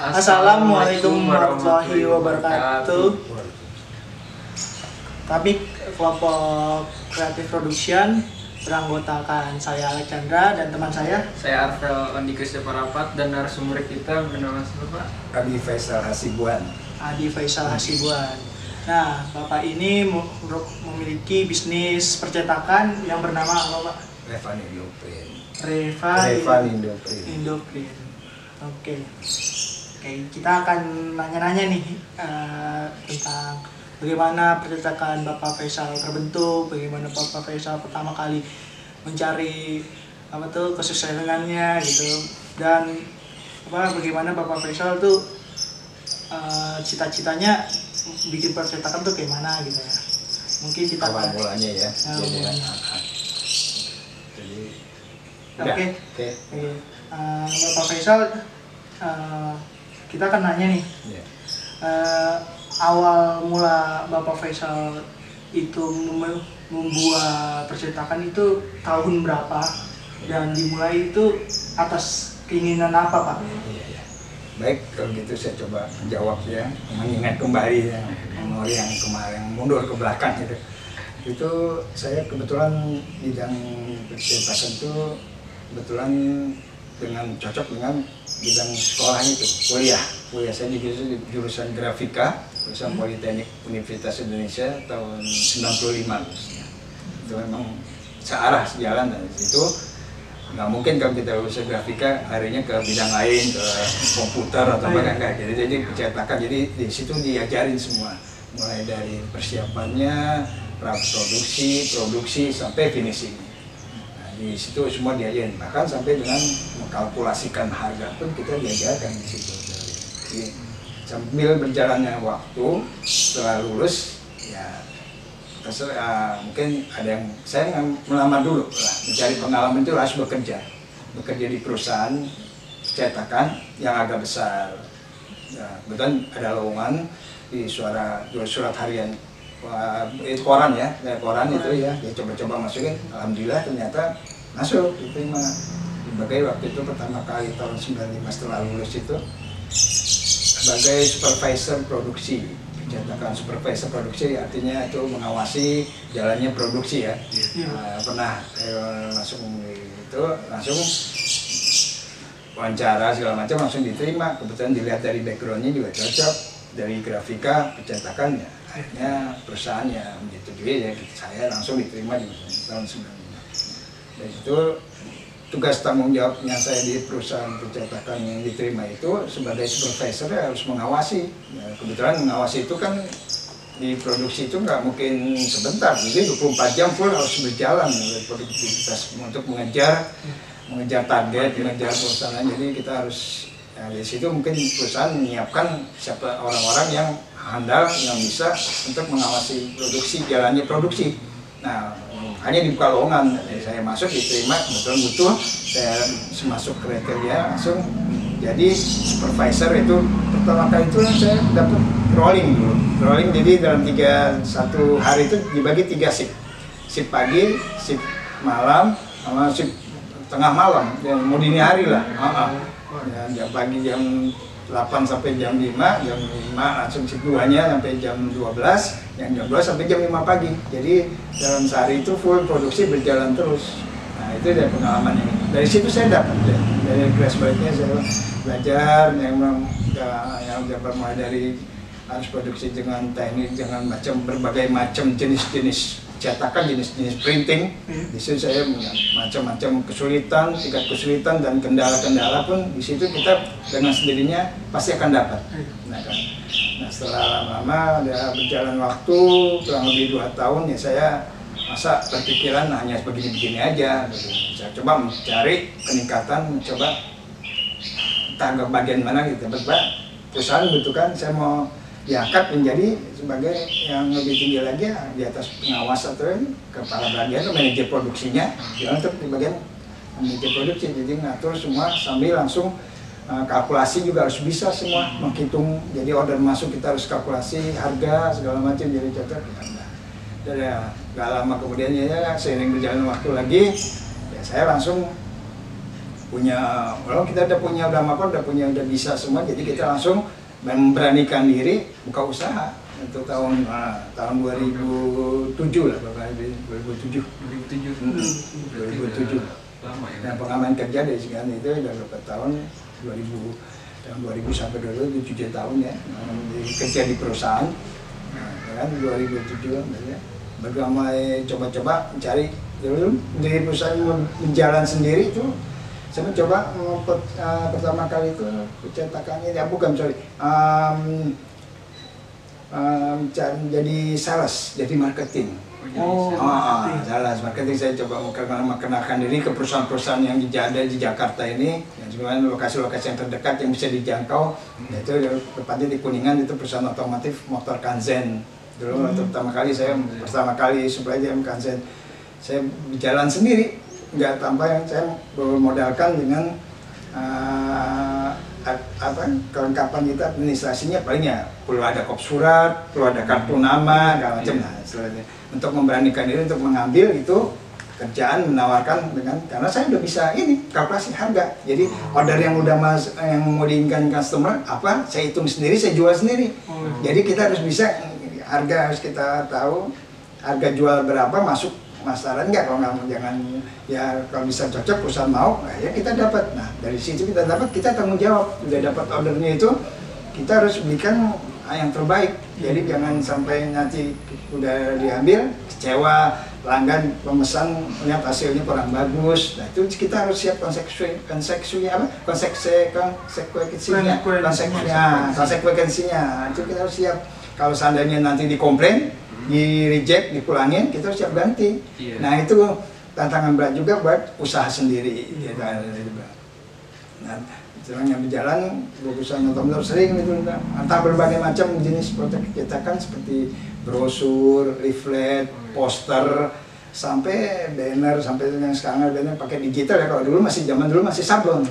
Assalamualaikum warahmatullahi wabarakatuh. Kami kelompok Creative Production beranggotakan saya Alexandra dan teman saya Arvel Andi Krisdaparapat, dan narasumber kita bernama siapa? Adi Faisal Hasibuan. Nah, Bapak ini memiliki bisnis percetakan yang bernama apa, Pak? Revan Indoprint. Revan Indoprint. Oke, kita akan nanya-nanya nih tentang bagaimana percetakan Bapak Faisal terbentuk, bagaimana Bapak Faisal pertama kali mencari kesuksesannya gitu, dan bagaimana Bapak Faisal tuh cita-citanya bikin percetakan tuh kayak mana gitu ya. Mungkin kita awal mulanya ya. Oke. Bapak Faisal, kita akan nanya nih. Awal mula Bapak Faisal itu membuat percetakan itu tahun berapa, dan dimulai itu atas keinginan apa, Pak? Baik, kalau gitu saya coba jawab ya, mengingat kembali ya, memori yang kemarin mundur ke belakang gitu. Itu saya kebetulan bidang percetakan itu kebetulan cocok dengan bidang sekolah itu, kuliah saya di jurusan grafika, jurusan Politeknik Universitas Indonesia tahun 95. Itu memang searah sejalan, dari situ nggak mungkin kalau kita lulus grafika harinya ke bidang lain, ke komputer atau apa enggak. Jadi percetakan, jadi di situ diajarin semua, mulai dari persiapannya, produksi sampai finishing. Di situ semua diajarin, bahkan sampai dengan mengkalkulasikan harga pun kita diajarkan di situ. Jadi sambil berjalannya waktu setelah lulus ya mungkin ada yang saya melamar dulu lah, mencari pengalaman itu harus bekerja di perusahaan cetakan yang agak besar. Kebetulan ada lowongan di surat harian itu koran itu ya, dia coba-coba masukin, alhamdulillah ternyata masuk, diterima sebagai waktu itu pertama kali tahun 95 setelah lulus itu sebagai supervisor produksi. Cetakan supervisor produksi artinya itu mengawasi jalannya produksi ya. Pernah langsung wawancara segala macam, langsung diterima. Kebetulan dilihat dari backgroundnya juga cocok, dari grafika percetakannya, akhirnya perusahaannya menyetujui ya, saya langsung diterima di tahun 95. Dan itu tugas tanggung jawabnya saya di perusahaan percetakan yang diterima itu sebagai supervisor ya, harus mengawasi. Kebetulan mengawasi itu kan di produksi itu nggak mungkin sebentar, jadi 24 jam full harus berjalan produktivitas untuk mengejar target, mengejar perusahaan. Jadi kita harus di situ mungkin perusahaan menyiapkan siapa orang-orang yang handal yang bisa untuk mengawasi jalannya produksi. Nah, hanya dibuka lowongan, saya masuk diterima, kebetulan butuh, saya masuk kriteria langsung jadi supervisor. Itu pertama kali itu saya dapat rolling jadi dalam satu hari itu dibagi 3 shift pagi, shift malam, sama shift tengah malam, dan mau dini hari lah. Jam pagi jam 8 sampai jam 5 langsung shift 2-nya sampai jam 12, yang jam 2 sampai jam 5 pagi. Jadi dalam sehari itu full produksi berjalan terus. Nah, itu dari pengalaman ini. Dari situ saya dapat ya. Dari crash bike-nya saya belajar yang mulai dari harus produksi dengan teknik, dengan berbagai macam jenis-jenis cetakan, jenis-jenis printing. Di situ saya macam-macam tingkat kesulitan dan kendala-kendala pun di situ kita dengan sendirinya pasti akan dapat. Nah, setelah lama-lama udah berjalan waktu kurang lebih 2 tahun ya, saya masa berpikiran hanya begini-begini aja. Saya coba mencari peningkatan, mencoba entah ke bagian mana gitu. Perusahaan membutuhkan saya mau diangkat menjadi sebagai yang lebih tinggi lagi di atas pengawas atau kepala bagian atau manajer produksinya, untuk di bagian manajer produksi. Jadi ngatur semua sambil langsung kalkulasi juga harus bisa semua menghitung. Jadi order masuk kita harus kalkulasi harga segala macam, jadi cocok. Dan ya gak lama kemudian ya seiring berjalan waktu lagi ya saya langsung kalau kita udah bisa semua, jadi kita langsung memberanikan diri buka usaha untuk tahun 2007 lah, 2007. 2007. Lama ya. Nah, pengalaman kerja dari sekian itu udah berapa tahun, 2000 sampai 2007 tahun ya, kerja di perusahaan. Nah, kan 2007 ya. Bergamai coba-coba mencari dulu di perusahaan menjalan sendiri itu. Saya mencoba pertama kali itu percetakannya jadi sales, jadi marketing. Sales marketing saya coba mengenalkan diri ke perusahaan-perusahaan yang ada di Jakarta ini, yang sebenarnya lokasi-lokasi yang terdekat yang bisa dijangkau, yaitu tepatnya di Kuningan itu perusahaan otomotif motor Kanzen. Dulu pertama kali supply dia Kanzen. Saya berjalan sendiri, nggak tanpa yang saya bermodalkan dengan kelengkapan kita administrasinya, paling ya perlu ada kop surat, perlu ada kartu nama, segala macam. Nah, untuk memberanikan diri untuk mengambil itu kerjaan, menawarkan karena saya udah bisa kalkulasi harga. Jadi order yang yang mau diinginkan customer apa, saya hitung sendiri, saya jual sendiri. Jadi kita harus bisa harus kita tahu harga jual berapa, masuk masalah enggak. Kalau nggak, jangan ya, kalau bisa cocok perusahaan mau, ya kita dapat. Nah, dari situ kita tanggung jawab. Udah dapat ordernya itu, kita harus berikan yang terbaik. Jadi jangan sampai nanti udah diambil kecewa, pelanggan pemesan melihat hasilnya kurang bagus. Nah, itu kita harus siap konsekuensinya. Itu kita harus siap. Kalau seandainya nanti dikomplain, di reject, dipulangin, kita harus siap ganti. Nah, itu tantangan berat juga buat usaha sendiri. Nah, yang berjalan perusahaan otomotif sering entah berbagai macam jenis produk cetakan seperti brosur, leaflet, poster, sampai banner, sampai yang sekarang banner pakai digital ya. Kalau dulu zaman dulu masih sablon.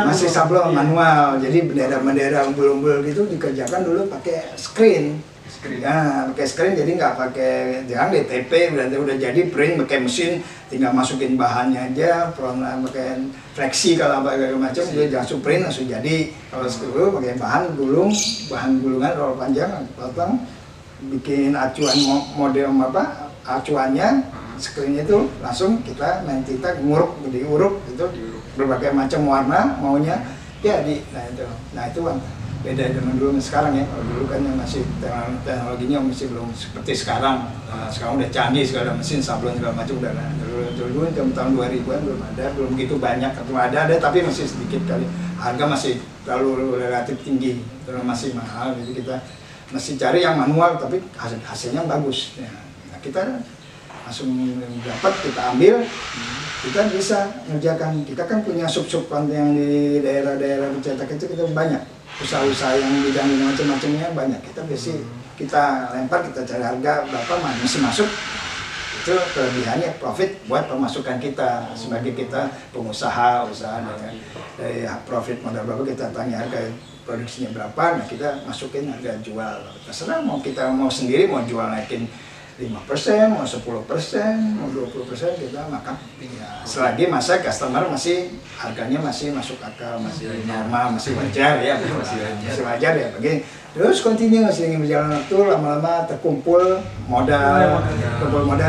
Masih sablon manual. Jadi bendera-bendera umbul-umbul gitu dikerjakan dulu pakai screen. Ya, pakai screen, jadi nggak pakai DTP, berarti udah jadi print pakai mesin, tinggal masukin bahannya aja, pakai fleksi kalau macam, dia langsung print langsung jadi. Kalau dulu pakai bahan gulungan roll panjang, potong, bikin acuan model acuannya, screennya itu langsung kita main tinta diuruk itu berbagai macam warna maunya jadi. Nah itu beda dengan dulu sekarang ya. Kalau dulu kan masih teknologinya masih belum seperti sekarang. Sekarang udah canggih, segala mesin sablon segala macam udah. Dulu tahun 2000-an belum begitu banyak, atau ada tapi masih sedikit kali. Harga masih terlalu relatif tinggi, terlalu masih mahal. Jadi kita masih cari yang manual tapi hasilnya bagus. Nah, kita langsung dapat, kita ambil, kita bisa mengerjakan. Kita kan punya sub-sub yang di daerah-daerah pencetak itu kita banyak. Usaha-usaha yang bidang macam-macamnya banyak. Kita lempar, kita cari harga berapa, masih masuk. Itu kelebihannya profit buat pemasukan kita sebagai kita pengusaha, dari profit modal berapa kita tanya harga produksinya berapa, nah kita masukin harga jual. Terserah mau kita mau sendiri mau jual naikin 5%, mau 10%, mau 20% kita makan. Ya, selagi masa customer masih harganya masih masuk akal, masih normal, masih wajar ya, masih wajar ya. Terus continue sering berjalan waktu, lama-lama terkumpul modal,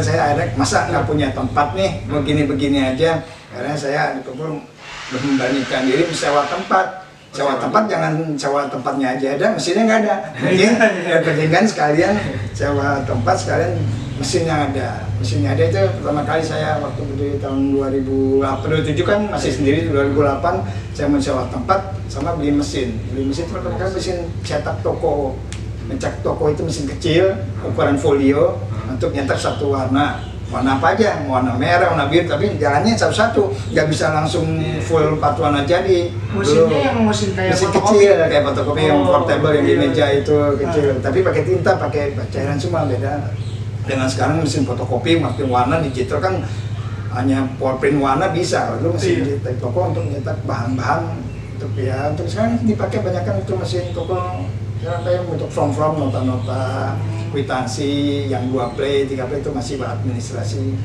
saya akhirnya masa nggak punya tempat nih, begini-begini aja. Karena saya dikumpul membandingkan diri sewa tempat. Sewa tempat jangan sewa tempatnya aja ada, mesinnya nggak ada. Mending kan sekalian sewa tempat, sekalian mesinnya ada. Mesinnya ada itu pertama kali saya waktu di tahun 2007 kan masih sendiri, 2008 saya mensewa tempat sama beli mesin. Beli mesin pertama kali mesin cetak toko. Mencetak toko itu mesin kecil, ukuran folio untuk nyetak satu warna. Warna apa aja, warna merah, warna biru, tapi jalannya satu-satu, nggak bisa langsung full 4 warna jadi. Mesinnya yang mesin kecil, kayak fotokopi yang portable yang di meja itu kecil, tapi pakai tinta, pakai cairan semua, beda. Dengan sekarang mesin fotokopi, mesin warna digital kan hanya print warna bisa, itu mesin di toko untuk nyetak bahan-bahan untuk sekarang dipakai banyak kan itu mesin toko. Kayak untuk from nota-nota kwitansi yang 2 play, 3 play itu masih administrasi.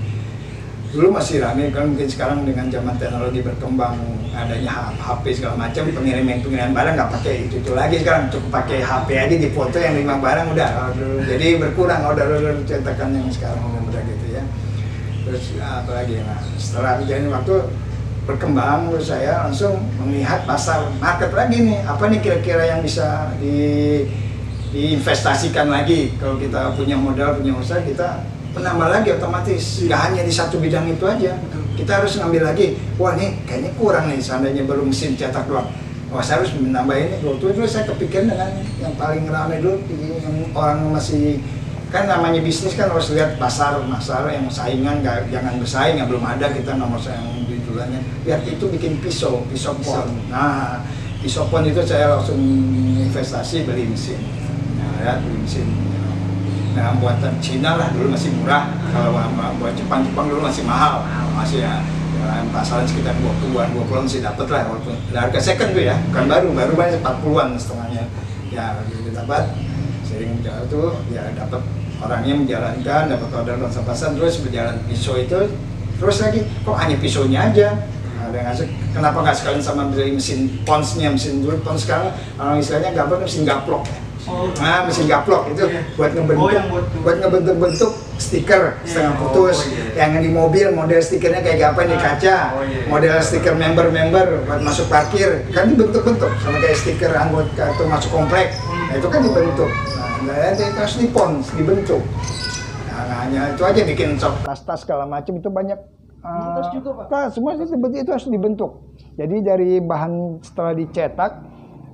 Dulu masih rame kan, mungkin sekarang dengan zaman teknologi berkembang, adanya HP segala macam, pengiriman barang nggak pakai itu lagi, sekarang cukup pakai HP aja di foto yang 5 barang udah. Jadi berkurang order cetakan yang sekarang udah gitu ya. Terus apalagi, nah setelah kejadian waktu berkembang, menurut saya langsung melihat pasar market lagi nih, apa nih kira-kira yang bisa diinvestasikan lagi. Kalau kita punya modal, punya usaha, kita penambah lagi otomatis, nggak hanya di satu bidang itu aja. Kita harus ngambil lagi, wah nih kayaknya kurang nih, seandainya baru mesin cetak doang, wah saya harus menambah ini. Dulu saya kepikiran dengan yang paling ramai dulu, yang orang masih, kan namanya bisnis kan harus lihat pasar yang saingan, jangan bersaing, belum ada kita nomor yang di duluannya. Lihat itu bikin pisau pon. Nah pisau pon itu saya langsung investasi beli mesin, nah, beli mesin. Nah, buatan Cina lah dulu masih murah, kalau buat Jepang dulu masih mahal, masih ya pasaran sekitar 20-an masih dapat lah, walaupun harga second tuh ya, bukan baru banyak 40-an setengahnya, ya gitu dapat, sering jalan tuh ya dapat orangnya menjalankan, dapat order pasar terus berjalan pisau itu, terus lagi kok hanya pisaunya aja, ada ngasih, kenapa nggak sekalian sama beli mesin ponsnya, mesin dulu pons sekarang orang istilahnya gambar mesin gaplok ya. Nah, mesin gaplok itu buat ngebentuk stiker setengah putus, yang di mobil model stikernya kayak apa nih, kaca, model stiker member buat masuk parkir kan dibentuk-bentuk sama kayak stiker anggota atau masuk komplek, nah itu kan dibentuk. Nah itu harus dibentuk. Nah, hanya itu aja bikin tas segala macam itu banyak. Tas juga Pak? Semua itu harus dibentuk. Jadi dari bahan setelah dicetak,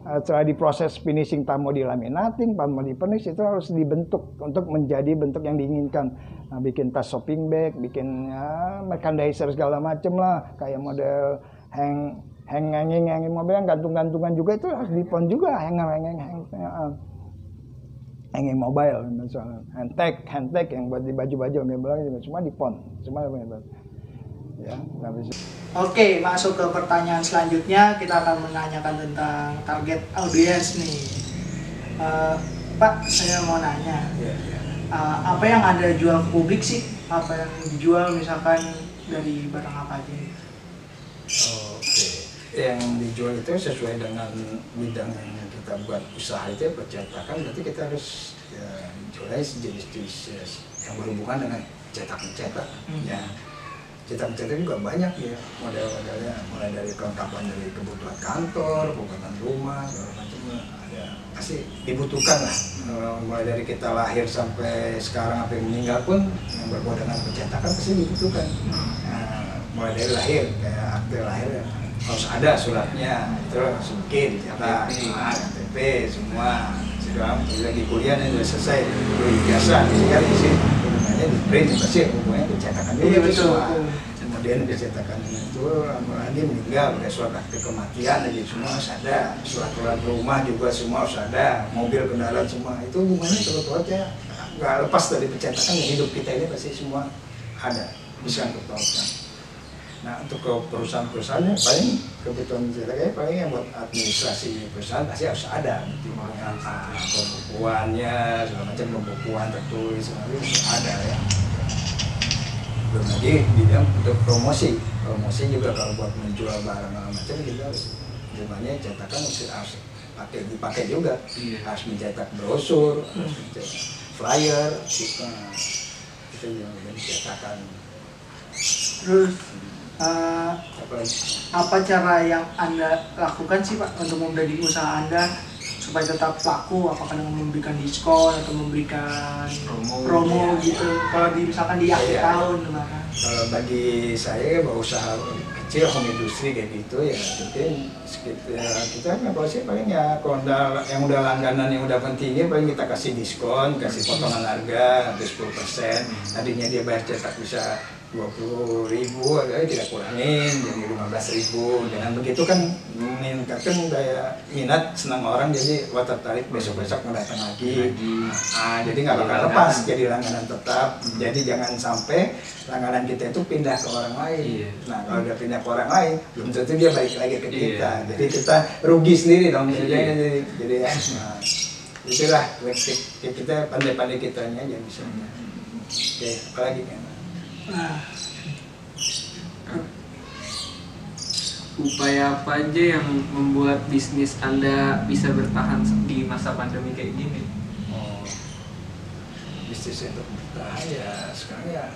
setelah diproses finishing, mau dilaminating, mau dipernis, itu harus dibentuk untuk menjadi bentuk yang diinginkan. Nah, bikin tas shopping bag, bikin merchandiser segala macem lah, kayak model hanging mobil, gantung-gantungan juga itu harus dipon juga, hanging mobile misalnya, handtag yang buat di baju-baju, semua dipon, semua ya. Oke, masuk ke pertanyaan selanjutnya, kita akan menanyakan tentang target audiens nih. Pak, saya mau nanya, apa yang Anda jual ke publik sih? Apa yang dijual misalkan dari barang apa aja? Oke, yang dijual itu sesuai dengan bidang yang kita buat usaha itu, percetakan, berarti kita harus jualnya jenis-jenis yang berhubungan dengan cetak-mencetak. Ya. Cetak-cetak juga banyak ya model-modelnya, mulai dari kelengkapan dari kebutuhan kantor, kebutuhan rumah, segala macam ada, pasti dibutuhkan lah. Mulai dari kita lahir sampai sekarang sampai meninggal pun yang berbau dengan percetakan pasti dibutuhkan. Nah, mulai dari lahir kayak akte lahir ya, harus ada suratnya, itu mungkin cetak, KTP semua. Sekarang lagi kuliah nih udah selesai, udah ijazah, kan di sini hubungannya di print pasti hubungannya dicetakan juga semua. Kemudian dicetakan itu lagi meninggal, udah surat akte kematian aja semua harus ada, surat rumah juga semua harus ada, mobil kendaraan semua itu hubungannya sebetulnya nggak lepas dari percetakan. Yang hidup kita ini pasti semua ada, bisa bertolak. Nah untuk ke perusahaan-perusahaannya paling kebutuhan cetaknya paling yang buat administrasi perusahaan pasti harus ada, pembukuannya segala macam, pembukuan tertulis segala macam ada ya. Belum lagi bidang untuk promosi juga, kalau buat menjual barang macam kita harus jumlahnya cetakan harus dipakai juga, harus mencetak brosur, harus mencetak flyer, itu yang dicetakan. Terus apa cara yang Anda lakukan sih Pak untuk membantu usaha Anda supaya tetap laku? Apakah dengan memberikan diskon atau memberikan promo gitu? Kalau misalkan di akhir tahun gimana? Kalau bagi saya bahwa usaha kecil, home industry kayak gitu ya, mungkin kita sih paling ya kalau yang udah langganan yang udah pentingnya paling kita kasih diskon, kasih potongan harga hampir 10%. Tadinya dia bayar cetak bisa 20.000, tidak kurangin jadi 15.000. Dengan begitu kan meningkatkan daya minat, senang orang, jadi tertarik besok-besok mau datang lagi. Jadi nggak bakal lepas jadi langganan tetap. Jadi jangan sampai langganan kita itu pindah ke orang lain. Nah kalau udah pindah ke orang lain belum tentu dia balik lagi ke kita. Jadi kita rugi sendiri dong. Jadi ya itulah kita pandai-pandai kitanya aja bisa. Oke, apalagi kan? Nah, Upaya apa aja yang membuat bisnis Anda bisa bertahan di masa pandemi kayak gini? Oh, bisnis untuk bertahan ya sekarang ya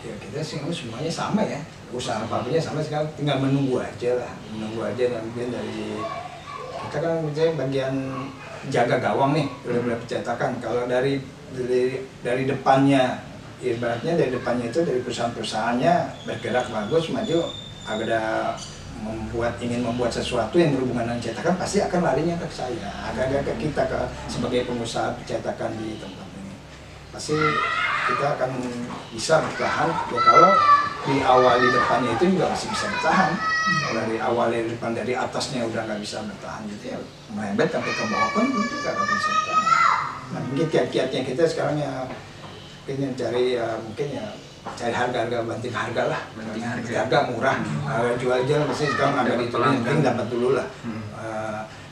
kita sih semuanya sama ya, usaha apa-apanya sama, sekarang tinggal menunggu aja lah, nanti dari kita kan misalnya bagian jaga gawang nih, udah percetakan. Kalau dari depannya, ibaratnya dari depannya itu dari perusahaan-perusahaannya bergerak bagus maju, ada ingin membuat sesuatu yang berhubungan dengan cetakan, pasti akan larinya ke saya, akan ke kita, sebagai pengusaha percetakan di tempat ini. Pasti kita akan bisa bertahan ya kalau di awal di depannya itu juga masih bisa bertahan. Kalau dari awal di depan, dari atasnya udah nggak bisa bertahan gitu ya, merembet sampai ke bawah pun itu nggak bisa bertahan. Nah, mungkin kiat-kiatnya kita sekarang ya mungkin cari cari harga banting harga lah, harga murah, jual mesti sekarang agak ditulis, yang penting dapat dulu lah.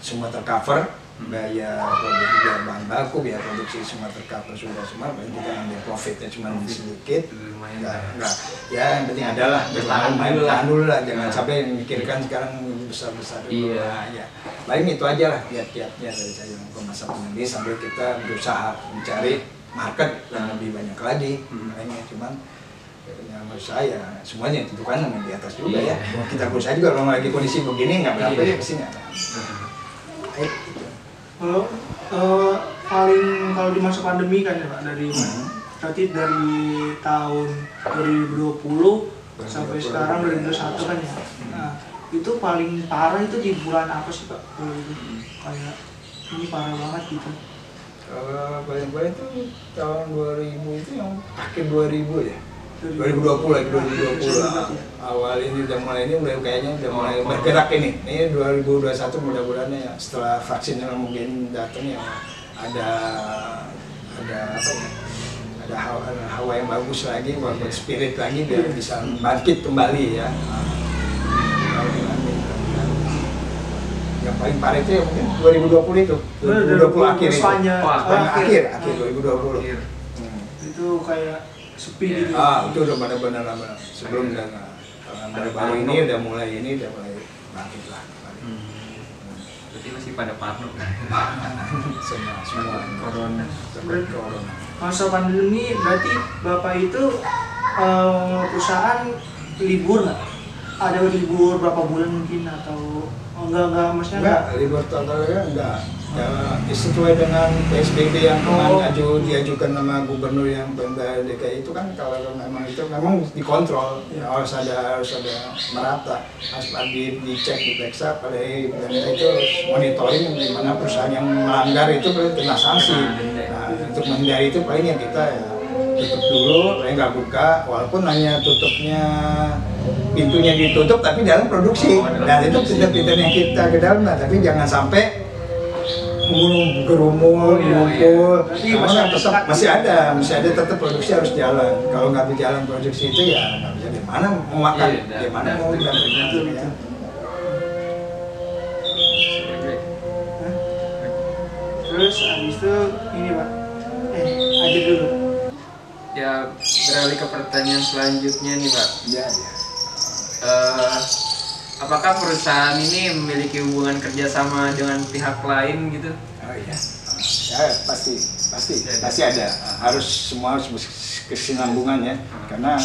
Semua tercover, biaya produksi, biaya bahan baku, biaya produksi semua tercover semua, paling kita ambil profitnya cuma sedikit, enggak, ya yang penting adalah bertahan dulu lah, jangan sampai memikirkan sekarang besar dulu lah, ya paling itu aja lah kiat-kiatnya dari saya untuk masa pandemi, sambil kita berusaha mencari market yang lebih banyak lagi, makanya cuman ya menurut saya semuanya tentukan yang di atas juga ya. Kita berusaha juga kalau lagi kondisi begini nggak berapa ya pasti nggak. Kalau di masa pandemi kan ya Pak, berarti dari tahun 2020 sampai sekarang 2021 kan ya. Nah, itu paling parah itu di bulan apa sih Pak? Kalau itu kayak ini parah banget gitu. Paling parah itu tahun 2000 itu yang akhir 2000 ya. 2020 awal ini udah kayaknya udah mulai bergerak ini 2021 mudah-mudahan ya setelah vaksin yang mungkin datang ya ada apa ya, ada hawa yang bagus lagi, buat spirit lagi biar bisa bangkit kembali ya. Yang paling parah itu ya mungkin 2020 itu 2020 akhir akhir 2020 itu kayak sepi gitu. Itu udah benar-benar lama. Sebelum baru ini udah mulai bangkit lah. Berarti masih pada parno kan? Semua corona. Masa pandemi berarti Bapak itu perusahaan libur nggak? Ada libur berapa bulan mungkin atau enggak maksudnya enggak? Libur totalnya enggak. Ya, sesuai dengan PSBB yang kemarin diajukan sama gubernur yang Pemda DKI itu kan, kalau memang dikontrol ya, harus ada merata, harus dicek, diperiksa pada Pemda itu monitoring di mana perusahaan yang melanggar itu kena sanksi. Nah, untuk menghindari itu paling yang kita ya tutup dulu, nggak buka, walaupun hanya tutupnya pintunya ditutup tapi dalam produksi. Dan itu pinter-pinternya kita ke dalam, tapi jangan sampai berumur, ngumpul, masih ada tetap produksi harus jalan. Kalau nggak berjalan produksi itu ya nggak bisa, di mana mau makan, di mana mau itu ya. Terus abis itu ini Pak, aja dulu. Ya, beralih ke pertanyaan selanjutnya nih Pak. Ya. Apakah perusahaan ini memiliki hubungan kerjasama dengan pihak lain gitu? Oh iya, ya pasti ada. Semua harus kesinambungan ya, karena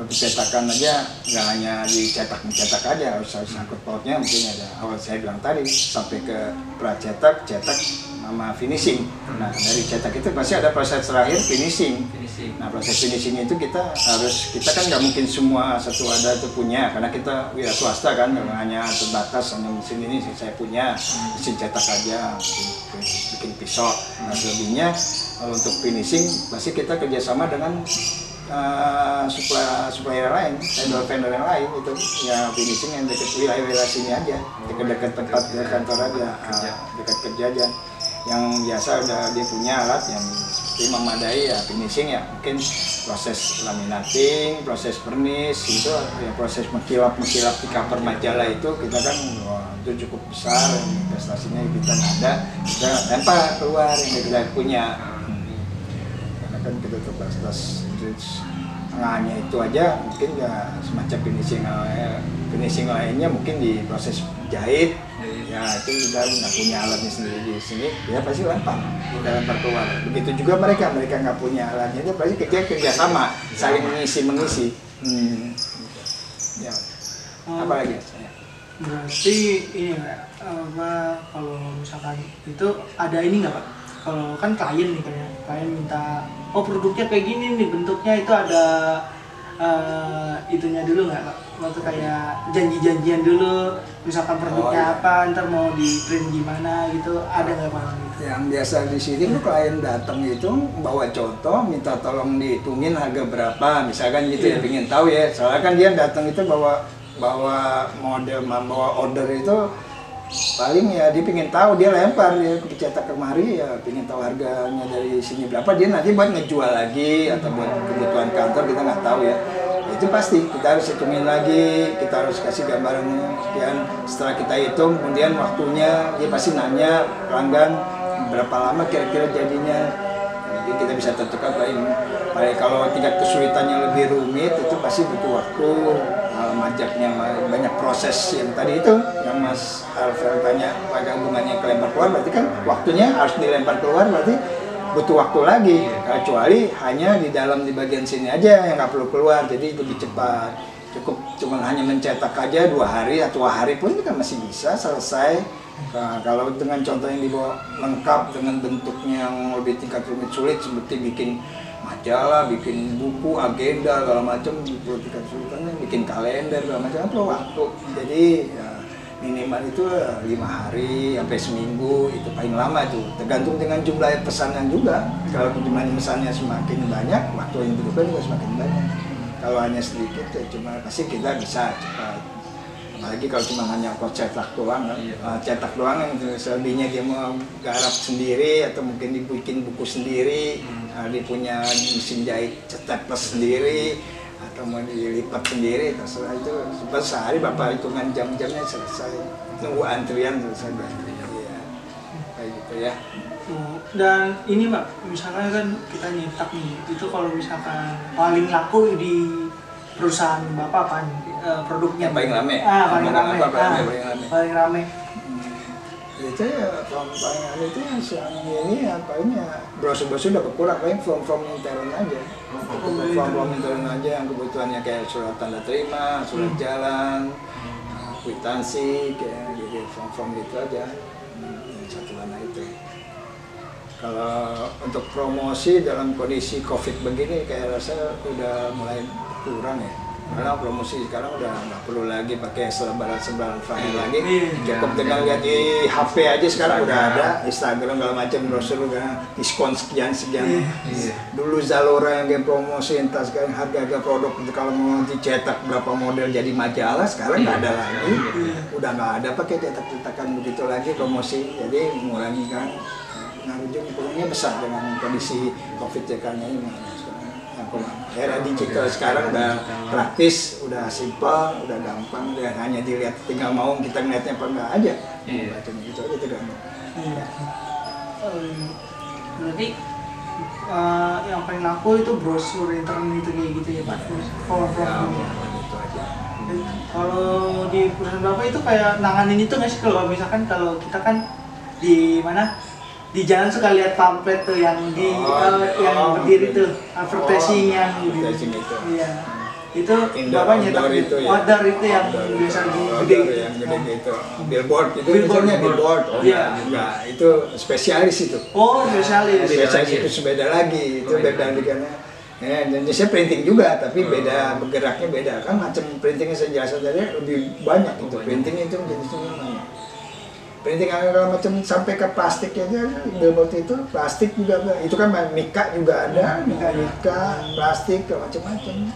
percetakan aja nggak hanya mencetak aja, harus sangkut pautnya. Mungkin ada awal saya bilang tadi sampai ke pracetak, cetak, sama finishing. Nah, dari cetak itu pasti ada proses terakhir finishing. Nah, proses finishing itu kita kan nggak mungkin semua satu ada itu punya, karena kita wira swasta kan, memang hanya terbatas, hanya mesin ini saya punya, mesin cetak aja, bikin pisau. Nah, selebihnya untuk finishing pasti kita kerjasama dengan supplier lain, vendor yang lain itu ya, finishing yang dekat wilayah sini aja, dekat tempat kantor aja, dekat kerja aja. Yang biasa udah dia punya alat yang seperti memadai ya, finishing ya, mungkin proses laminating, proses vernis itu ya, proses mengkilap di cover majalah itu kita kan itu cukup besar, investasinya kita nggak ada, kita lempar keluar yang kita punya, karena kan kita terbatas tengahnya itu aja mungkin ya semacam finishing lainnya mungkin di proses jahit. Ya itu udah nggak punya alatnya sendiri di sini, ya pasti lempar keluar. Begitu juga mereka nggak punya alatnya, itu pasti kerja sama, saling mengisi. Ya. Apa lagi? Berarti ini nggak apa kalau misalkan itu ada ini nggak Pak? Kalau kan klien nih klien minta produknya kayak gini nih bentuknya, itu ada itunya dulu nggak Pak? Waktu kayak janjian dulu, misalkan produknya apa, ntar mau di print gimana gitu, ada nggak Pak? Yang biasa di sini tuh klien datang itu bawa contoh, minta tolong dihitungin harga berapa, misalkan gitu ya, pengen tahu ya. Soalnya kan dia datang itu bawa model, bawa order itu paling ya dia pengen tahu, dia lempar, dia cetak kemari ya pengen tahu harganya dari sini berapa, dia nanti buat ngejual lagi atau buat kebutuhan kantor kita nggak tahu ya. Itu pasti kita harus hitungin lagi, kita harus kasih gambarannya sekian. Setelah kita hitung, kemudian waktunya dia pasti nanya pelanggan berapa lama kira-kira jadinya. Jadi kita bisa tentukan paling kalau tingkat kesulitannya lebih rumit itu pasti butuh waktu, majaknya banyak proses yang tadi itu yang Mas Alfred tanya pada hubungannya ke lempar keluar, berarti kan waktunya harus dilempar keluar, berarti butuh waktu lagi, kecuali hanya di dalam di bagian sini aja yang nggak perlu keluar, jadi lebih cepat. Cukup cuma hanya mencetak aja 2 hari atau 2 hari pun juga masih bisa selesai. Nah, kalau dengan contoh yang dibawa lengkap dengan bentuknya yang lebih tingkat rumit sulit seperti bikin majalah, bikin buku, agenda, segala macam, perlu tingkat kesulitannya, bikin kalender, segala macam, perlu waktu. Jadi ya, minimal itu 5 hari sampai seminggu itu paling lama itu, tergantung dengan jumlah pesanan juga. Kalau jumlah pesannya semakin banyak, waktu yang dibutuhkan juga semakin banyak. Kalau hanya sedikit ya cuma pasti kita bisa cepat. Apalagi kalau cuma hanya cetak doang, cetak doang yang selebihnya dia mau garap sendiri atau mungkin dibikin buku sendiri, dia punya mesin jahit cetak plus sendiri atau mau dilipat sendiri, terserah itu. Sehari bapak hitungan jam-jamnya selesai, tunggu antrian selesai ya, kayak gitu ya. Dan ini Mbak, misalnya kan kita nyetak nih, itu kalau misalkan paling laku di perusahaan Bapak apa produknya? Paling rame. Paling rame. Itu ya paling rame itu yang selama ini ya paling ya brosur-brosur udah berkurang, paling form intern aja. Form intern aja yang kebutuhannya kayak surat tanda terima, surat jalan, kwitansi, kayak gitu, form gitu aja. Satuan itu. Kalau untuk promosi dalam kondisi COVID begini kayak rasa udah mulai kurang ya. Karena promosi sekarang udah nggak perlu lagi pakai selebaran flyer lagi. Cukup dengan lihat di HP aja sekarang udah ada Instagram segala macam, brosur udah diskon sekian. Dulu Zalora yang game promosi entah sekarang harga produk kalau mau dicetak berapa model jadi majalah, sekarang nggak ada lagi. Udah nggak ada pakai cetak-cetakan begitu lagi promosi. Jadi mengurangi kan. Nah, ujung-ujungnya besar dengan kondisi COVID sekarang ini. Era digital sekarang udah praktis, udah simpel, udah gampang, udah hanya dilihat, tinggal mau kita ngeliatnya apa enggak aja. Bacanya gitu aja tergantung. Berarti yang paling laku itu brosur intern itu kayak gitu ya Pak? Itu aja. Kalau di perusahaan Bapak itu kayak nanganin itu nggak sih, kalau misalkan kalau kita kan di mana? Di jalan suka lihat pamflet tuh yang yang berdiri tuh advertising yang gitu. Iya. Itu Bapak nyetak itu ya. Order itu yang biasa gede yang gede gitu. Billboard itu biasanya billboard. Enggak, itu spesialis itu. Spesialis. Spesialis itu beda lagi. Itu beda karena Indonesia printing juga, tapi beda bergeraknya beda. Kan macam printingnya saya jelaskan tadi lebih banyak itu. Printing itu jenisnya banyak. Printing segala macam sampai ke plastik aja, billboard itu plastik juga ada. Itu kan mika juga ada, mika plastik macam-macam.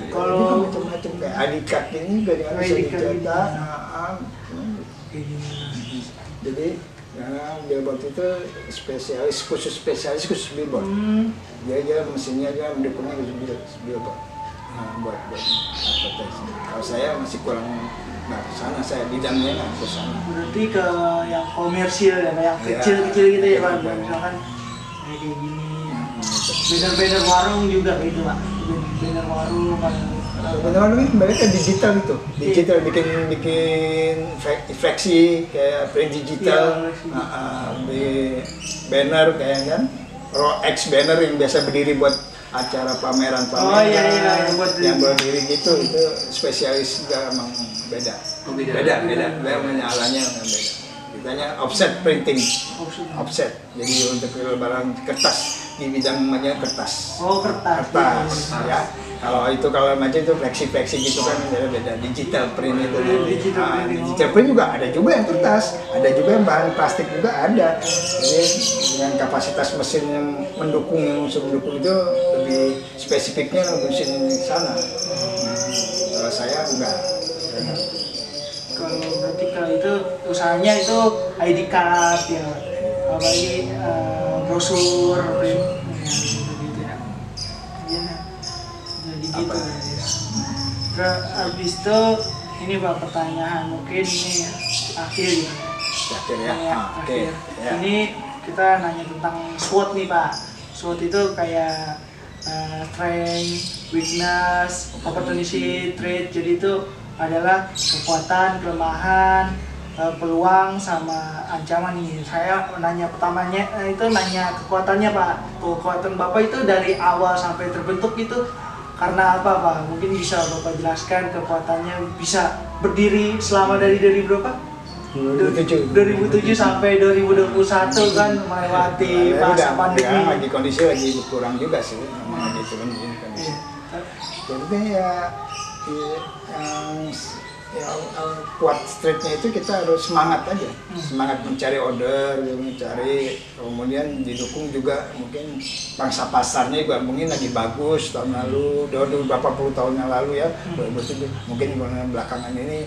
Kalau macam-macam kayak adikat ini juga bisa dicetak. Jadi billboard itu khusus spesialis billboard. Dia mesinnya aja mendukungnya khusus billboard. Buat advertising. Kalau saya masih kurang. Nah, sana saya bidangnya nggak ke sana. Berarti ke yang komersil ya, yang kecil-kecil gitu ya Pak. Misalkan kayak gini. Banner-banner warung juga gitu Pak. Banner warung kan. Benar-benar ini kembali ke digital itu, digital bikin fleksi kayak print digital, di banner kayak kan, X banner yang biasa berdiri buat acara pameran yang berdiri gitu, itu spesialis juga emang beda, beda menyalanya beda. Kitanya offset printing, offset, jadi untuk barang kertas di bidang namanya kertas. Oh kertas. Ya. Kalau macam itu fleksi gitu kan beda digital print itu. Digital print juga ada juga yang kertas, ada juga yang bahan plastik juga ada. Jadi dengan kapasitas mesin yang mendukung itu lebih spesifiknya mesin sana. Kalau saya enggak. Kalau berarti kalau itu usahanya itu ID card ya, apalagi brosur, gitu ya. Jadi gitu ya. Terus habis itu ini Pak pertanyaan mungkin ini akhir ya. Akhir ya. Akhir. Ini kita nanya tentang SWOT nih Pak. SWOT itu kayak strength, weakness, opportunity, threat. Jadi itu adalah kekuatan, kelemahan, peluang sama ancaman nih. Saya nanya pertamanya itu nanya kekuatannya Pak. Kekuatan Bapak itu dari awal sampai terbentuk itu karena apa Pak? Mungkin bisa Bapak jelaskan kekuatannya bisa berdiri selama dari berapa? 2007 sampai 2021 kan melewati masa pandemi. Ya, lagi kondisi lagi kurang juga sih, memang lagi turun ini kondisi. Jadi yang kuat streetnya itu kita harus semangat aja, semangat mencari order, mencari, kemudian didukung juga mungkin pangsa pasarnya juga mungkin lagi bagus tahun lalu, beberapa puluh tahun yang lalu ya, 2007 mungkin belakangan ini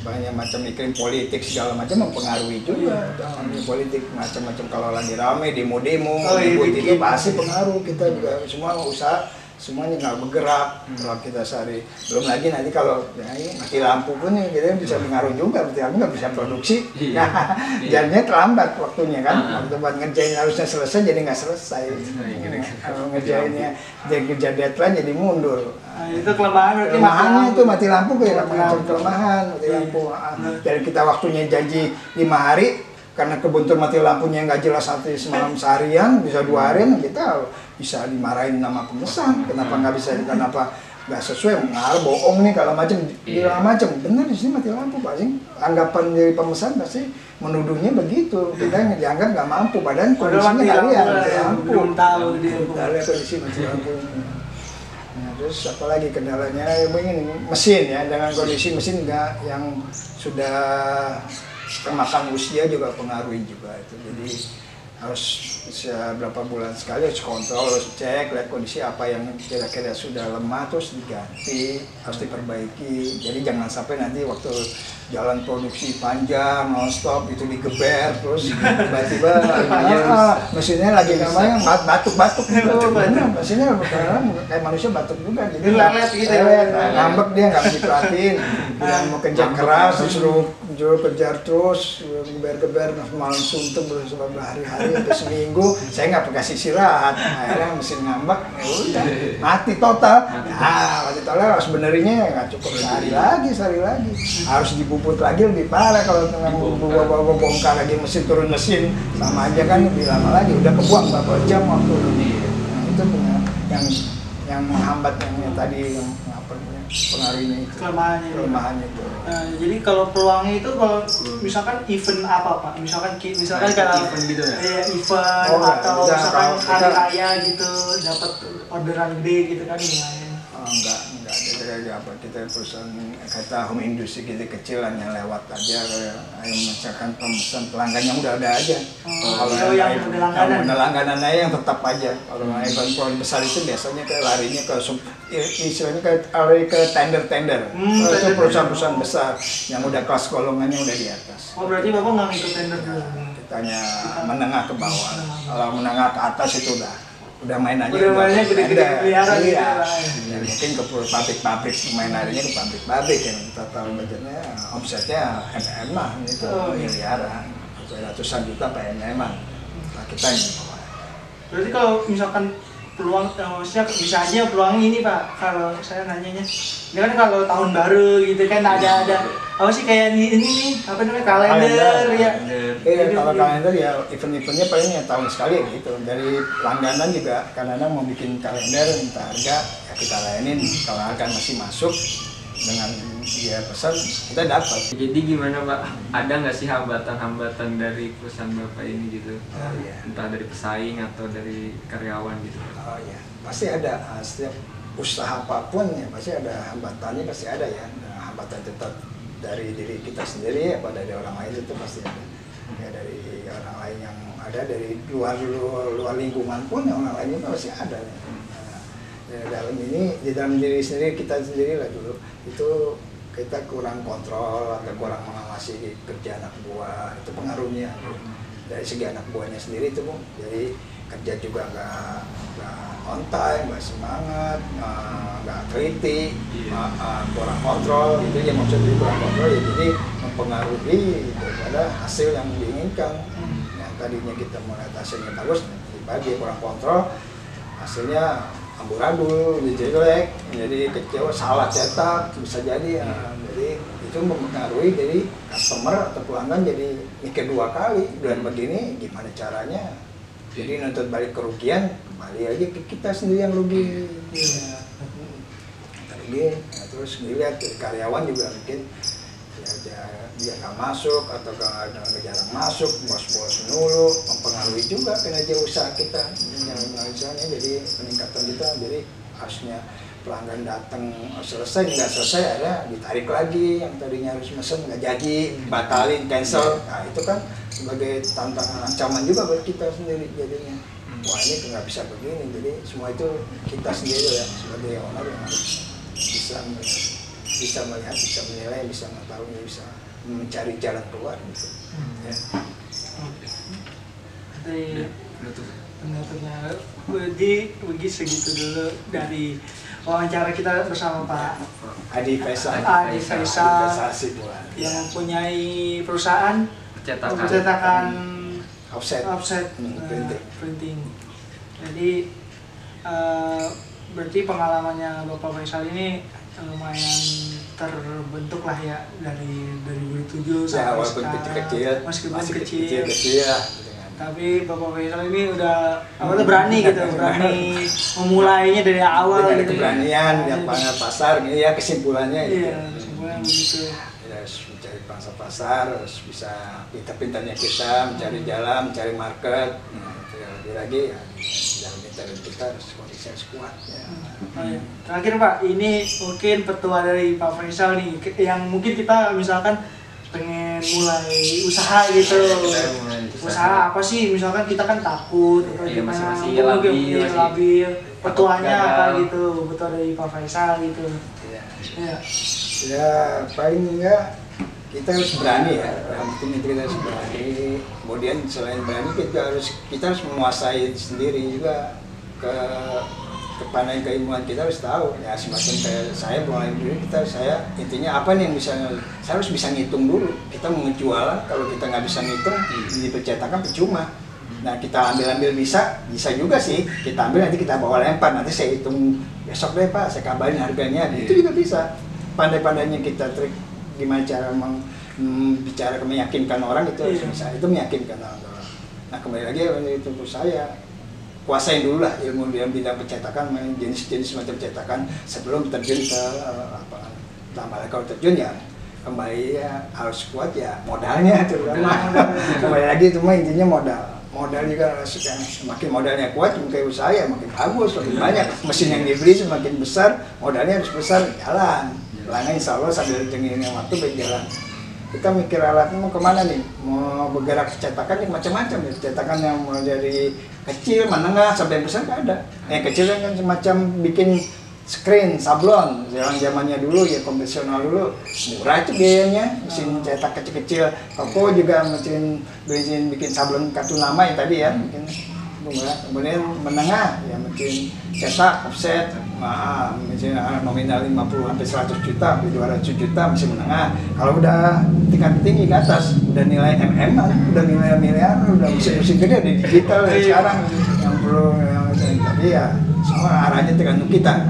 banyak macam iklim politik segala macam mempengaruhi juga, politik macam-macam kalau lagi rame demo-demo, itu pasti pengaruh kita juga semua usaha. Semuanya nggak bergerak kalau kita sehari, belum lagi nanti kalau mati lampu pun kita bisa pengaruh juga, berarti aku nggak bisa produksi, jadinya terlambat waktunya kan, waktu buat ngerjain harusnya selesai jadi nggak selesai, kalau ngerjainnya jadi kerja deadline jadi mundur. Itu kelemahannya itu mati lampu kayak macam kelemahan mati lampu, dan kita waktunya janji 5 hari. Karena kebuntur mati lampunya nggak jelas nanti semalam seharian, bisa 2 harian, kita bisa dimarahin sama pemesan. Kenapa nggak bisa, kenapa nggak sesuai, nggak bohong nih kalau macam, bilang macam, bener di sini mati lampu Pak Sing. Anggapan dari pemesan pasti menuduhnya begitu, kita dianggap nggak mampu, padahal kondisinya kalian mati lampu. Belum tahu dia. Kondisi mati lampu. Nah, terus apalagi kendalanya, begini mesin ya, dengan kondisi mesin nggak yang sudah kemakan usia juga pengaruhi juga itu, jadi harus berapa bulan sekali harus kontrol, harus cek, lihat kondisi apa yang kira-kira sudah lemah terus diganti, harus diperbaiki. Jadi jangan sampai nanti waktu jalan produksi panjang non-stop itu digeber terus tiba-tiba mesinnya lagi namanya batuk-batuk gitu, mesinnya kayak manusia batuk juga, jadi lelet gitu, ngambek dia nggak diperhatiin, bilang mau kerja keras disuruh kejar terus, geber-geber malam suntuk berhari-hari sampai seminggu, saya nggak kasih istirahat, akhirnya mesin ngambek, ya udah mati total. Mati total harus benerinnya nggak cukup sehari lagi, harus dibubut lagi lebih parah kalau tengah bongkar lagi mesin turun mesin, sama aja kan lebih lama lagi, udah kebuang berapa jam waktu. Nah, itu yang menghambat yang tadi yang pengaruhnya itu, kelemahannya itu. Jadi kalau peluangnya itu kalau misalkan event apa Pak? Misalkan kalau event gitu ya? Event atau misalkan hari raya gitu dapat orderan gede gitu kan lumayan. Enggak ada apa, kita perusahaan kata home industry gitu kecilan yang lewat aja, misalkan pemesan pelanggan yang udah ada aja. Kalau yang berlangganan aja yang tetap aja. Kalau event besar itu biasanya larinya ke istilahnya ke tender. Itu perusahaan-perusahaan besar yang udah kelas golongannya udah di atas. Oh berarti Bapak nggak ikut tender dulu? Kitanya menengah ke bawah. Kalau menengah ke atas itu udah main aja, udah mainnya gede-gede miliaran gitu. Ya, mungkin ke pabrik-pabrik, main airnya ke pabrik-pabrik yang total budgetnya omsetnya MM-an itu miliaran, ratusan juta PMM-an. Nah, kita ini Berarti kalau misalkan peluang, maksudnya bisa aja peluang ini Pak, kalau saya nanyanya, ini kan kalau tahun baru gitu kan ada apa sih kayak ini nih, apa namanya, kalender ya. Iya, kalau kalender ya event-eventnya paling ya tahun sekali gitu. Dari langganan juga kadang-kadang mau bikin kalender, minta harga, ya kita layanin. Kalau harga masih masuk dengan dia pesan, kita dapat. Jadi gimana Pak? Ada nggak sih hambatan-hambatan dari perusahaan Bapak ini gitu? Oh iya. Entah dari pesaing atau dari karyawan gitu. Oh iya, pasti ada. Setiap usaha apapun ya pasti ada hambatannya, pasti ada ya. Nah, hambatan tetap dari diri kita sendiri apa dari orang lain itu pasti ada. Ya dari orang lain yang ada, dari luar lingkungan pun orang lain itu pasti ada. Nah, di dalam diri sendiri kita sendiri lah dulu itu kita kurang kontrol atau kurang mengawasi kerja anak buah, itu pengaruhnya. Dari segi anak buahnya sendiri itu Bu, jadi kerja juga nggak on time, nggak semangat, nggak teliti, kurang kontrol, itu yang maksudnya kurang kontrol ya, jadi mempengaruhi daripada hasil yang diinginkan. Yang tadinya kita melihat hasilnya bagus, tiba-tiba dia kurang kontrol, hasilnya amburadul, jelek, jadi kecewa, salah cetak, bisa jadi ya. Jadi itu mempengaruhi, jadi customer atau pelanggan jadi mikir dua kali, dan begini gimana caranya. Jadi nuntut balik kerugian, kembali aja ke kita sendiri yang rugi. Ya. Terus dilihat dari karyawan juga mungkin ya dia nggak masuk atau nggak jarang masuk, bos-bos nulu, mempengaruhi juga kinerja usaha kita. Misalnya jadi peningkatan kita, jadi harusnya pelanggan datang selesai, nggak selesai ada ditarik lagi, yang tadinya harus mesen nggak jadi, batalin, cancel. Nah itu kan sebagai tantangan, ancaman juga buat kita sendiri jadinya. Wah ini nggak bisa begini, jadi semua itu kita sendiri ya sebagai owner yang harus bisa melihat, bisa menilai, bisa mengetahui, bisa mencari jalan keluar gitu. Ya. Penutupnya Budi segitu dulu dari wawancara kita bersama Pak Adi Faisal yang mempunyai perusahaan pencetakan offset printing. Jadi berarti pengalamannya Bapak Faisal ini lumayan terbentuk lah ya dari 2007 sampai sekarang. Meskipun kecil. Tapi Bapak Faisal ini udah berani gitu, berani memulainya dari awal gitu. Keberanian, lihat pasar, ini ya kesimpulannya. Iya, kesimpulannya begitu. Harus mencari pangsa pasar, harus bisa pintar-pintarnya kita mencari jalan, mencari market. Nah, itu lagi ya, jalan pintar kita harus kondisi harus kuat. Ya. Ya. Terakhir Pak, ini mungkin petua dari Pak Faisal nih, yang mungkin kita misalkan pengen mulai usaha gitu. Usaha apa sih? Misalkan kita kan takut atau gimana, labil. Petuanya apa gitu? Petua dari Pak Faisal gitu. Ya paling enggak kita harus berani ya. Yang penting itu kita harus berani. Kemudian selain berani kita harus menguasai sendiri juga kepandaian keilmuan kita harus tahu ya, semacam kayak saya mulai dulu saya intinya apa nih yang saya harus bisa ngitung dulu. Kita mau ngejual, kalau kita nggak bisa ngitung di percetakan percuma. Nah kita ambil bisa juga sih, kita ambil nanti kita bawa lempar, nanti saya hitung besok deh Pak, saya kabarin harganya, itu juga bisa. Pandai-pandainya kita trik gimana cara bicara meyakinkan orang itu harus bisa, itu meyakinkan orang. Nah kembali lagi itu saya kuasain dulu lah ilmu dalam bidang percetakan, jenis-jenis macam cetakan sebelum terjun ke lapangan. Tambah kalau terjun ya kembali ya harus kuat ya modalnya terutama. Kembali lagi itu mah intinya modal juga harus yang semakin modalnya kuat mungkin usaha ya makin bagus, makin banyak mesin yang dibeli semakin besar, modalnya harus besar, jalan. Lainnya insya Allah sambil jengingin waktu berjalan. Kita mikir alatnya mau kemana nih, mau bergerak cetakan yang macam-macam ya, cetakan yang mau dari kecil, menengah sampai besar nggak ada. Yang kecil kan semacam bikin screen, sablon, zamannya dulu ya konvensional dulu, murah itu biayanya, mesin cetak kecil-kecil. Toko juga mesin bikin sablon kartu nama yang tadi ya, bikin murah. Kemudian menengah ya mesin cetak offset, mesin nominal 50 sampai 100 juta, sampai 200 juta mesin menengah. Kalau udah tingkat tinggi ke atas, udah nilai udah nilai miliar, udah mesin gede di digital ya sekarang yang perlu yang tapi ya semua arahnya tergantung kita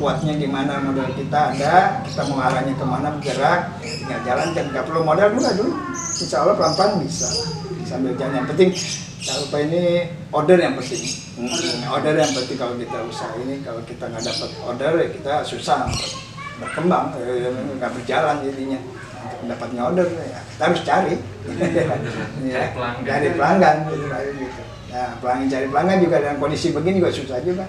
kuatnya gimana, modal kita ada, kita mau arahnya kemana bergerak, tinggal jalan dan nggak perlu modal dulu, insya Allah pelan-pelan bisa sambil jalan. Yang penting jangan lupa ini order yang penting. Order yang penting kalau kita usaha ini, kalau kita nggak dapat order ya kita susah berkembang, nggak berjalan jadinya. Untuk mendapatnya order ya kita harus cari, cari pelanggan gitu. Nah, cari pelanggan juga dengan kondisi begini juga susah juga.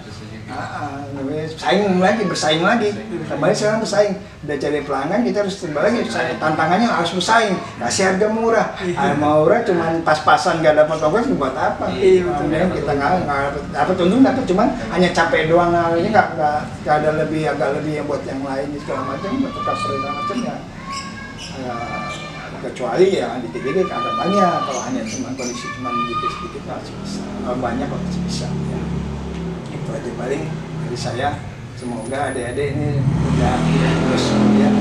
Bersaing lagi. Kembali sekarang bersaing. Udah cari pelanggan kita harus lagi. Tantangannya harus bersaing. Kasih harga murah. Murah cuman pas-pasan nggak dapat ongkos buat apa? Kemudian kita nggak dapat untung, dapat cuman hanya capek doang. Ini nggak ada agak lebih yang buat yang lain segala macam, buat cover segala macam ya. Kecuali ya dikit-dikit agak banyak, kalau hanya cuma kondisi cuma dikit-sedikit masih bisa, kalau banyak masih bisa ya. Itu aja paling dari saya, semoga adik-adik ini udah terus kemudian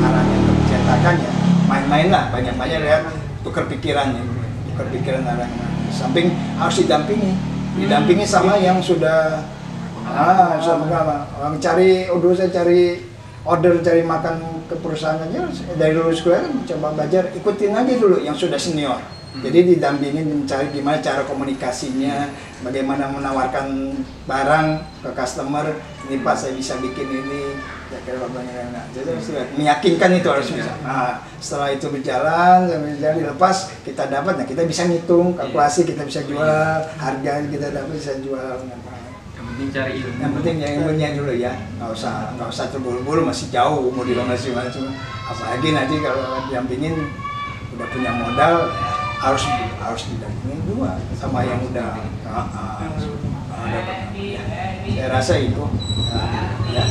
arahnya tercetakan ya, main-main lah, banyak-banyak lihat tukar pikiran arahnya. Samping harus didampingi sama yang sudah orang cari order cari makan ke perusahaan aja dari lulus kuliah kan coba belajar, ikutin aja dulu yang sudah senior. Jadi didampingin mencari gimana cara komunikasinya, bagaimana menawarkan barang ke customer. Ini Pak saya bisa bikin ini, ya kira bapaknya enak. Jadi meyakinkan itu harus bisa. Nah, setelah itu berjalan dilepas kita dapat, nah kita bisa ngitung kalkulasi, kita bisa jual, harga kita dapat bisa jual. Cari ilmu. Yang penting yang ilmunya dulu ya, nggak usah terburu-buru, masih jauh umur juga masih macam. Apalagi nanti kalau didampingin udah punya modal harus didampingin dua sama yang udah dapat. Saya rasa itu ya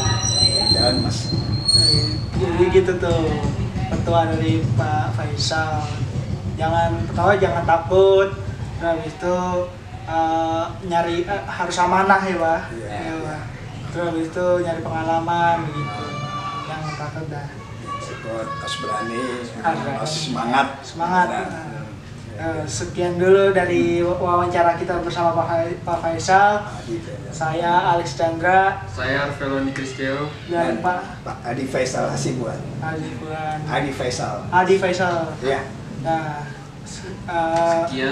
jalan Mas. Jadi gitu tuh petua dari Pak Faisal. Jangan takut. Habis itu nyari harus amanah ya Pak. Terus habis itu nyari pengalaman begitu. Jangan takut dah. Harus berani, harus semangat. Sekian dulu dari wawancara kita bersama Pak Faisal. Saya Alex Chandra. Saya Arveloni Kristio. Dan Pak Adi Faisal Hasibuan. Adi Faisal. Ya. Nah,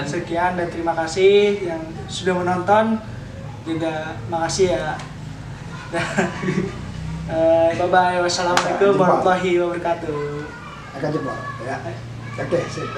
sekian dan terima kasih yang sudah menonton, juga makasih ya. Bye bye, wassalamualaikum warahmatullahi wabarakatuh. Akan jempol ya. Oke, sip.